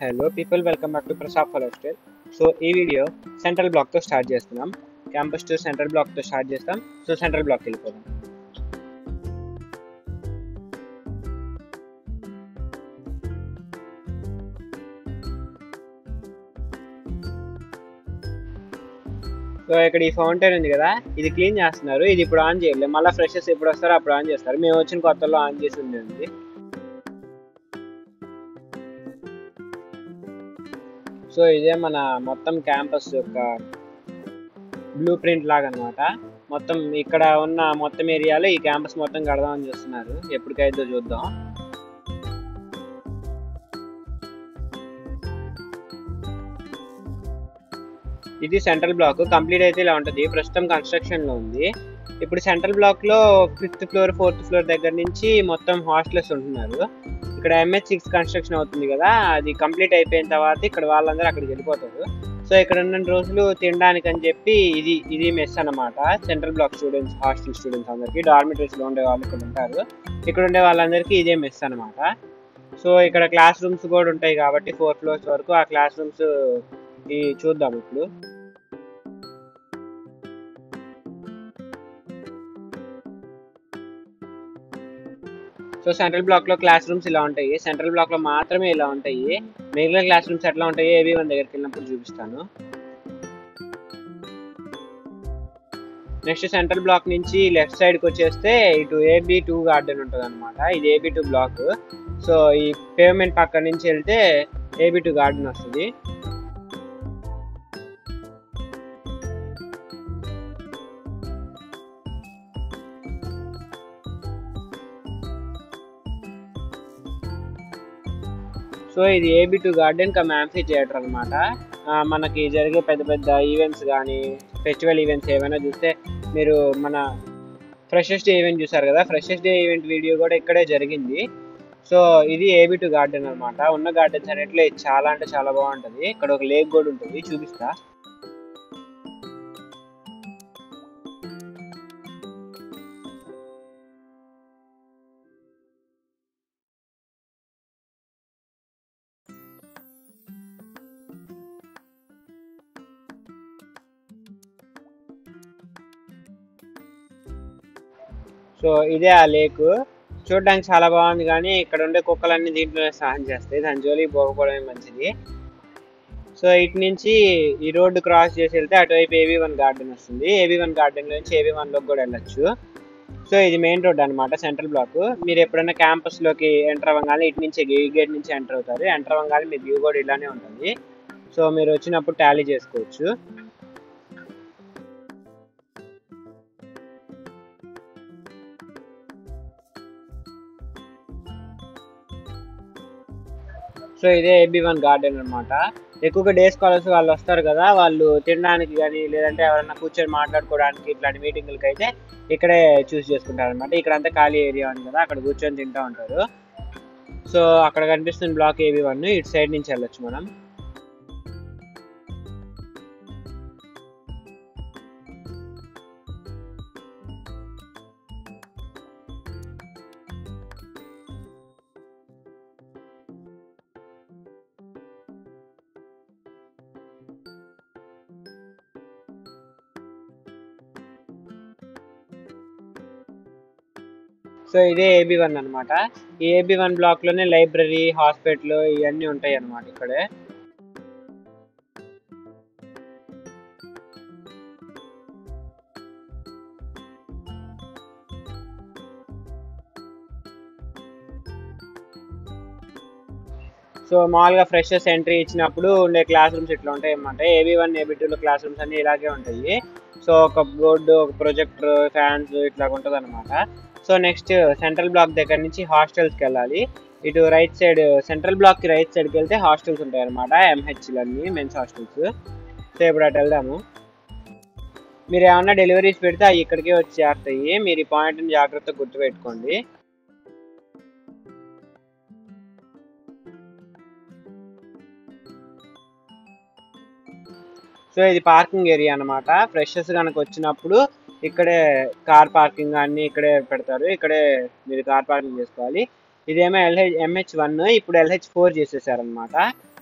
Hello people, welcome back to Prasad Lifestyle. So ఈ video central black తో start చేస్తున్నాం. Campus to central black తో start చేస్తాం. So central black వెళ్ళిపోదాం. So ఇక్కడ ఈ ఫౌంటైన్ ఉంది కదా, ఇది క్లీన్ చేస్తున్నారు. ఇది ఇప్పుడు ఆన్ చేయలేదు, మళ్ళీ ఫ్రెషర్స్ ఎప్పుడు వస్తారో అప్పుడు ఆన్ చేస్తారు. మేము వచ్చిన కొత్తలో ఆన్ చేసి ఉంది. సో ఇదే మన మొత్తం క్యాంపస్ యొక్క బ్లూ ప్రింట్ లాగా అనమాట. మొత్తం ఇక్కడ ఉన్న మొత్తం ఏరియాలో ఈ క్యాంపస్ మొత్తం కడదామని చూస్తున్నారు. ఎప్పటికైతే చూద్దాం. ఇది సెంట్రల్ బ్లాక్ కంప్లీట్ అయితే ఇలా ఉంటుంది. ప్రస్తుతం కన్స్ట్రక్షన్ లో ఉంది. ఇప్పుడు సెంట్రల్ బ్లాక్ లో 5th ఫ్లోర్ 4th ఫ్లోర్ దగ్గర నుంచి మొత్తం హాస్టల్స్ ఉంటున్నారు. ఇక్కడ MH6 కన్స్ట్రక్షన్ అవుతుంది కదా, అది కంప్లీట్ అయిపోయిన తర్వాత ఇక్కడ వాళ్ళందరూ అక్కడికి వెళ్ళిపోతారు. సో ఇక్కడ ఉన్న రోజులు తినడానికి అని చెప్పి ఇది మెస్ అనమాట. Central block students, hostel students అందరికి, డార్మిటరీస్ లో ఉండే వాళ్ళు ఇక్కడ ఉంటారు. ఇక్కడ ఉండే వాళ్ళందరికీ ఇదే మెస్ అనమాట. సో ఇక్కడ క్లాస్ రూమ్స్ కూడా ఉంటాయి కాబట్టి 4 ఫ్లోర్స్ వరకు ఆ క్లాస్ రూమ్స్ చూద్దాం ఇప్పుడు. సో సెంట్రల్ బ్లాక్ లో క్లాస్ రూమ్స్ ఇలా ఉంటాయి. సెంట్రల్ బ్లాక్ లో మాత్రమే ఇలా ఉంటాయి. మిగిలిన క్లాస్ రూమ్స్ ఎట్లా ఉంటాయి AB1 దగ్గరికి వెళ్ళినప్పుడు చూపిస్తాను. నెక్స్ట్ సెంట్రల్ బ్లాక్ నుంచి లెఫ్ట్ సైడ్ కి వచ్చేస్తే ఇటు AB2 గార్డెన్ ఉంటుంది అనమాట. ఇది AB2 బ్లాక్. సో ఈ పేవ్మెంట్ పక్క నుంచి వెళ్తే AB2 గార్డెన్ వస్తుంది. సో ఇది AB2 garden come amphi theatre అనమాట. మనకి జరిగే పెద్ద పెద్ద ఈవెంట్స్ కానీ ఫెస్టివల్ ఈవెంట్స్ ఏమైనా చూస్తే, మీరు మన ఫ్రెషర్స్ డే ఈవెంట్ చూసారు కదా, ఫ్రెషర్స్ డే ఈవెంట్ వీడియో కూడా ఇక్కడే జరిగింది. సో ఇది AB2 గార్డెన్ అనమాట. ఉన్న గార్డెన్స్ అన్నిట్లో చాలా అంటే చాలా బాగుంటుంది. ఇక్కడ ఒక లేక్ కూడా ఉంటుంది, చూపిస్తా. సో ఇదే ఆ లేక్. చూడడానికి చాలా బాగుంది, కానీ ఇక్కడ ఉండే కుక్కలన్నీ దీంట్లో స్నానం చేస్తాయి. దాని జోలికి పోకపోవడమే మంచిది. సో ఇటు నుంచి ఈ రోడ్డు క్రాస్ చేసి వెళ్తే అటువైపు AB1 గార్డెన్ వస్తుంది. AB1 గార్డెన్ నుంచి AB1 లోకి కూడా వెళ్ళొచ్చు. సో ఇది మెయిన్ రోడ్ అనమాట, సెంట్రల్ బ్లాక్. మీరు ఎప్పుడైనా క్యాంపస్ లోకి ఎంటర్ అవ్వగానే ఇటు నుంచి ఈ గేట్ నుంచి ఎంటర్ అవుతారు. ఎంటర్ అవ్వగానే మీ వ్యూ కూడా ఇలానే ఉంటుంది. సో మీరు వచ్చినప్పుడు టాలీ చేసుకోవచ్చు. సో ఇదే AB1 గార్డెన్ అనమాట. ఎక్కువగా డే స్కాలర్స్ వాళ్ళు వస్తారు కదా, వాళ్ళు తినడానికి కానీ లేదంటే ఎవరైనా కూర్చొని మాట్లాడుకోవడానికి ఇట్లాంటి మీటింగ్లకి అయితే ఇక్కడే చూస్ చేసుకుంటారు అనమాట. ఇక్కడ అంతా ఖాళీ ఏరియా ఉంది కదా, అక్కడ కూర్చొని తింటూ ఉంటారు. సో అక్కడ కనిపిస్తున్న బ్లాక్ AB1. ఇటు సైడ్ నుంచి వెళ్ళొచ్చు మనం. సో ఇదే AB1 అనమాట. ఈ AB1 బ్లాక్ లోనే లైబ్రరీ, హాస్పిటల్ ఇవన్నీ ఉంటాయి అనమాట ఇక్కడే. సో మామూలుగా ఫ్రెషర్స్ ఎంట్రీ ఇచ్చినప్పుడు ఉండే క్లాస్ రూమ్స్ ఇట్లా ఉంటాయి అన్నమాట. AB1 AB2 లో క్లాస్ రూమ్స్ అన్ని ఇలాగే ఉంటాయి. సో ఒక బోర్డు, ఒక ప్రొజెక్టర్, ఫ్యాన్స్ ఇట్లా ఉంటుంది అనమాట. సో నెక్స్ట్ సెంట్రల్ బ్లాక్ దగ్గర నుంచి హాస్టల్స్కి వెళ్ళాలి. ఇటు రైట్ సైడ్, సెంట్రల్ బ్లాక్ కి రైట్ సైడ్కి వెళ్తే హాస్టల్స్ ఉంటాయి అనమాట. MHలన్నీ మెన్స్ హాస్టల్స్. సో ఇప్పుడు అటు వెళ్దాము. మీరు ఏమన్నా డెలివరీస్ పెడితే అవి ఇక్కడికే వచ్చి చేరుతాయి. మీరు ఈ పాయింట్ని జాగ్రత్తగా గుర్తుపెట్టుకోండి. సో ఇది పార్కింగ్ ఏరియా అనమాట. ఫ్రెషర్స్ కనుక వచ్చినప్పుడు ఇక్కడే కార్ పార్కింగ్ అన్ని ఇక్కడే పెడతారు. ఇక్కడే మీరు కార్ పార్కింగ్ చేసుకోవాలి. ఇదేమో MH1, ఇప్పుడు LH4 చేసేసారనమాట.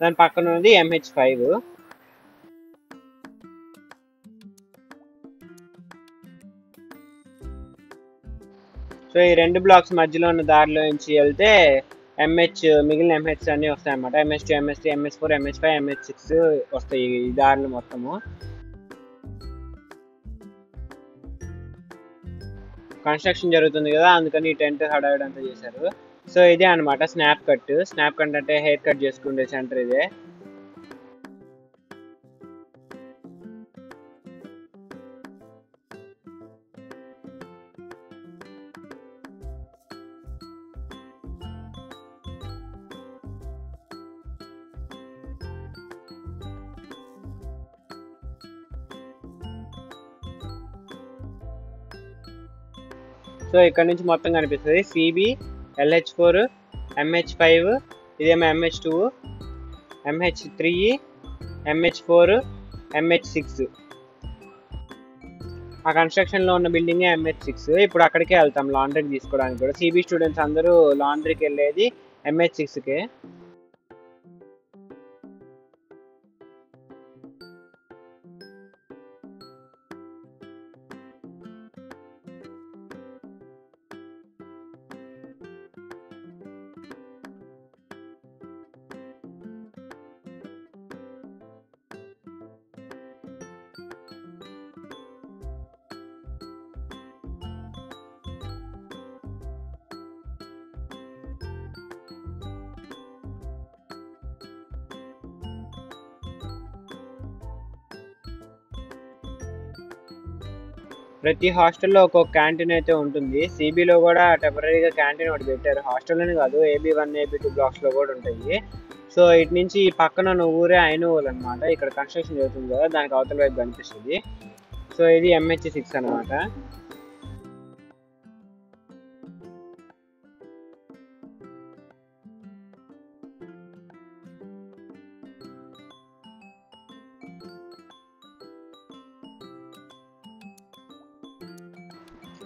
దాని పక్కన ఉన్నది MH5. సో ఈ 2 బ్లాక్స్ మధ్యలో ఉన్న దారిలో నుంచి వెళ్తే మిగిలిన MH అన్నీ వస్తాయి అన్నమాట. MS2, MS3, MS4, MS5, MH6 వస్తాయి ఈ దారిలో మొత్తము. కన్స్ట్రక్షన్ జరుగుతుంది కదా, అందుకని ఈ టెంట్ హడావిడి అంతా చేశారు. సో ఇదే అనమాట స్నాప్ కట్. స్నాప్ కట్ అంటే హెయిర్ కట్ చేసుకుంటే సెంటర్ ఇదే. సో ఇక్కడ నుంచి మొత్తం కనిపిస్తుంది CB, LH4, MH5, ఇదేమో MH2, MH3, MH4, MH6. ఆ కన్స్ట్రక్షన్లో ఉన్న బిల్డింగే MH6. ఇప్పుడు అక్కడికే వెళ్తాం లాండ్రీకి తీసుకోవడానికి కూడా. CB స్టూడెంట్స్ అందరూ లాండ్రీకి వెళ్ళేది MH6కే. ప్రతి హాస్టల్లో ఒక్కొక్క క్యాంటీన్ అయితే ఉంటుంది. CBలో కూడా టెంపరీగా క్యాంటీన్ ఒకటి పెట్టారు. హాస్టల్లోనే కాదు, AB1, AB2 బ్లాక్స్లో కూడా ఉంటాయి. సో ఇటు నుంచి పక్కన ఉన్న ఊరే ఐనోవల్ అనమాట. ఇక్కడ కన్స్ట్రక్షన్ జరుగుతుంది కదా, దానికి అవతల వైపు కనిపిస్తుంది. సో ఇది MH6 అనమాట.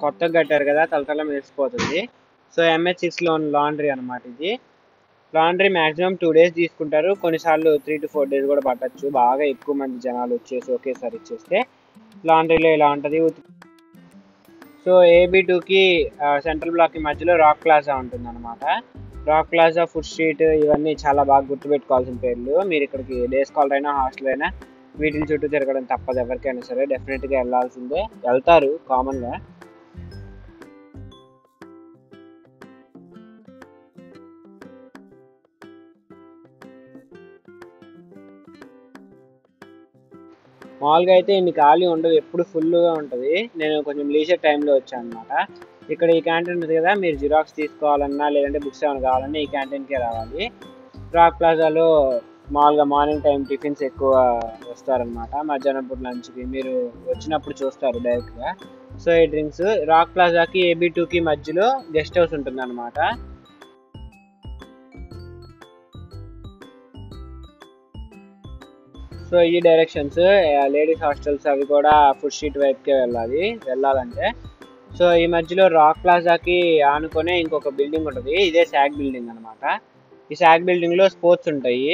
కొత్తగా కట్టారు కదా, తలతల మెరిసిపోతుంది. సో MH6లో ఉన్న లాండ్రీ అనమాట ఇది. లాండ్రీ మ్యాక్సిమం 2 days తీసుకుంటారు, కొన్నిసార్లు 3 to 4 days కూడా పట్టచ్చు. బాగా ఎక్కువ మంది జనాలు వచ్చేసి ఒకేసారి ఇచ్చేస్తే లాండ్రీలో ఇలా ఉంటుంది. సో AB2కి సెంట్రల్ బ్లాక్కి మధ్యలో రాక్ ప్లాజా ఉంటుంది అనమాట. రాక్ ప్లాజా, ఫుడ్ స్ట్రీట్ ఇవన్నీ చాలా బాగా గుర్తుపెట్టుకోవాల్సిన పేర్లు. మీరు ఇక్కడికి డే స్కాలర్ అయినా హాస్టల్ అయినా వీటిని చుట్టూ తిరగడం తప్పదు ఎవరికైనా సరే. డెఫినెట్గా వెళ్ళాల్సిందే, వెళ్తారు కామన్గా. మామూలుగా అయితే ఇన్ని ఖాళీ ఉండవు, ఎప్పుడు ఫుల్గా ఉంటుంది. నేను కొంచెం లీజర్ టైంలో వచ్చాను అనమాట. ఇక్కడ ఈ క్యాంటీన్ ఉంది కదా, మీరు జిరాక్స్ తీసుకోవాలన్నా లేదంటే బుక్స్ ఏమైనా కావాలన్నా ఈ క్యాంటీన్కే రావాలి. రాక్ ప్లాజాలో మామూలుగా మార్నింగ్ టైం టిఫిన్స్ ఎక్కువ వస్తారనమాట. మధ్యాహ్నం పూట లంచ్కి మీరు వచ్చినప్పుడు చూస్తారు డైరెక్ట్గా. సో ఈ డ్రింక్స్ రాక్ ప్లాజాకి AB2కి మధ్యలో గెస్ట్ హౌస్ ఉంటుంది అనమాట. సో ఈ డైరెక్షన్స్ లేడీస్ హాస్టల్స్ అవి కూడా ఫుడ్ స్ట్రీట్ వైపుకే వెళ్ళాలంటే. సో ఈ మధ్యలో రాక్ ప్లాజాకి ఆనుకునే ఇంకొక బిల్డింగ్ ఉంటుంది, ఇదే శాగ్ బిల్డింగ్ అనమాట. ఈ శాగ్ బిల్డింగ్లో స్పోర్ట్స్ ఉంటాయి.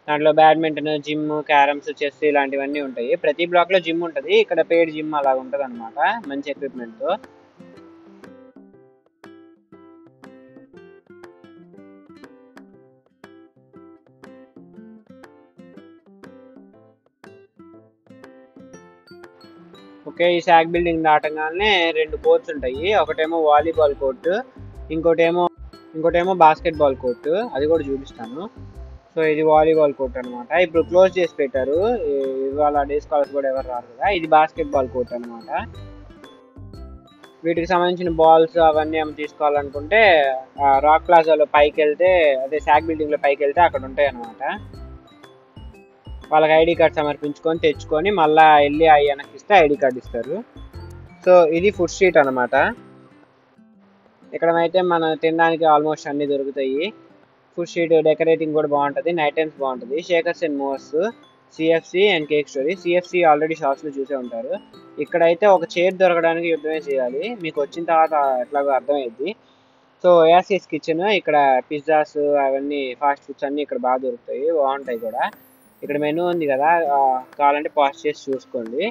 దాంట్లో బ్యాడ్మింటన్, జిమ్, క్యారమ్స్, చెస్ ఇలాంటివన్నీ ఉంటాయి. ప్రతి బ్లాక్లో జిమ్ ఉంటుంది. ఇక్కడ పెయిడ్ జిమ్ అలా ఉంటుంది అనమాట, మంచి ఎక్విప్మెంట్తో. ఓకే, ఈ శాగ్ బిల్డింగ్ దాటంగానే 2 కోర్ట్స్ ఉంటాయి. ఒకటేమో వాలీబాల్ కోర్టు, ఇంకోటేమో బాస్కెట్బాల్ కోర్టు. అది కూడా చూపిస్తాను. సో ఇది వాలీబాల్ కోర్ట్ అనమాట. ఇప్పుడు క్లోజ్ చేసి పెట్టారు, ఇవాళ డే స్కాలర్స్ కూడా ఎవరు రారు కదా. ఇది బాస్కెట్బాల్ కోర్ట్ అనమాట. వీటికి సంబంధించిన బాల్స్ అవన్నీ ఏమైనా తీసుకోవాలనుకుంటే రాక్ ప్లాజాలో పైకి వెళ్తే, అదే శాగ్ బిల్డింగ్లో పైకి వెళ్తే అక్కడ ఉంటాయి అనమాట. వాళ్ళకి ID కార్డ్ సమర్పించుకొని తెచ్చుకొని మళ్ళీ వెళ్ళి వెనక్కి ఇస్తే ID కార్డ్ ఇస్తారు. సో ఇది ఫుడ్ స్ట్రీట్ అనమాట. ఇక్కడైతే మనం తినడానికి ఆల్మోస్ట్ అన్నీ దొరుకుతాయి. ఫుడ్ స్ట్రీట్ డెకరేటింగ్ కూడా బాగుంటుంది, నైట్ టైమ్స్ బాగుంటుంది. Shakers and mores, CFC and cake story. CFC already షాప్స్లో చూసే ఉంటారు. ఇక్కడైతే ఒక చైర్ దొరకడానికి యుద్ధమే చేయాలి, మీకు వచ్చిన తర్వాత ఎట్లాగో అర్థమైద్ది. సో సో ఓయాసిస్ కిచెన్, ఇక్కడ పిజ్జాస్ అవన్నీ ఫాస్ట్ ఫుడ్స్ అన్నీ ఇక్కడ బాగా దొరుకుతాయి, బాగుంటాయి కూడా. ఇక్కడ మెనూ ఉంది కదా, కావాలంటే పాజ్ చేసి చూసుకోండి.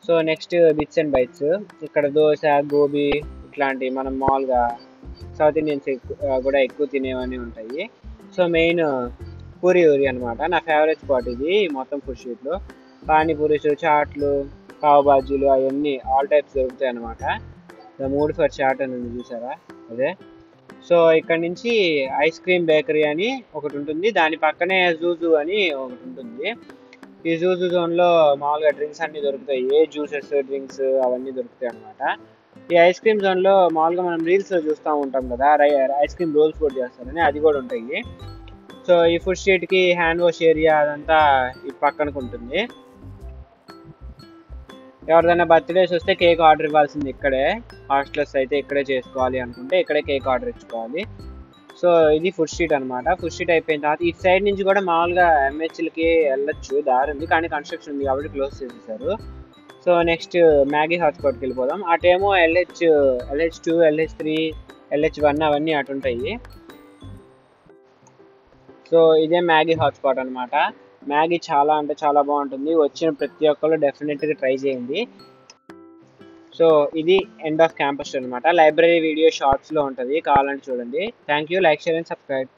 So next bits and bytes. ఇక్కడ దోశ, గోబీ ఇట్లాంటి మనం మామూలుగా సౌత్ ఇండియన్స్ కూడా ఎక్కువ తినేవన్నీ ఉంటాయి. సో మెయిన్ పూరి ఊరి అనమాట, నా ఫేవరెట్ స్పాట్ ఇది మొత్తం ఫుడ్ స్ట్రీట్లో. పానీపూరీస్, చాట్లు, పావ్ బాజీలు అవన్నీ ఆల్ టైప్స్ దొరుకుతాయి అనమాట. ద మూడ్ ఫర్ చాట్ అని ఉంది చూసారా, అదే. సో ఇక్కడ నుంచి ఐస్ క్రీమ్ బేకరీ అని ఒకటి ఉంటుంది, దాని పక్కనే జూజు అని ఒకటి ఉంటుంది. ఈ జూజు జోన్లో మామూలుగా డ్రింక్స్ అన్నీ దొరుకుతాయి, జ్యూసెస్, డ్రింక్స్ అవన్నీ దొరుకుతాయి అనమాట. ఈ ఐస్ క్రీమ్ జోన్లో మామూలుగా మనం రీల్స్లో చూస్తూ ఉంటాం కదా, ఐస్ క్రీమ్ రోల్స్ కూడా చేస్తారని, అది కూడా ఉంటాయి. సో ఈ ఫుడ్ స్ట్రీట్కి హ్యాండ్ వాష్ ఏరియా అదంతా ఈ పక్కనకు ఉంటుంది. ఎవరిదైనా బర్త్డేస్ వస్తే కేక్ ఆర్డర్ ఇవ్వాల్సింది ఇక్కడే, హాస్టల్స్ అయితే ఇక్కడే చేసుకోవాలి అనుకుంటే ఇక్కడే కేక్ ఆర్డర్ ఇచ్చుకోవాలి. సో ఇది ఫుడ్ స్ట్రీట్ అనమాట. ఫుడ్ స్ట్రీట్ అయిపోయిన తర్వాత ఈ సైడ్ నుంచి కూడా మామూలుగా ఎంహెచ్లకి వెళ్ళొచ్చు, దారి ఉంది, కానీ కన్స్ట్రక్షన్ ఉంది కాబట్టి క్లోజ్ చేసేసారు. సో నెక్స్ట్ మ్యాగీ హాట్స్పాట్కి వెళ్ళిపోదాం. అటేమో LH2, LH3, LH1 అవన్నీ అటు ఉంటాయి. సో ఇదే మ్యాగీ హాట్స్పాట్ అనమాట. మ్యాగీ చాలా అంటే చాలా బాగుంటుంది, వచ్చిన ప్రతి ఒక్కరు డెఫినెట్గా ట్రై చేయండి. సో ఇది ఎండ్ ఆఫ్ క్యాంపస్ అనమాట. లైబ్రరీ వీడియో షార్ట్స్లో ఉంటుంది, కావాలంటే చూడండి. Thank you, like, share and subscribe.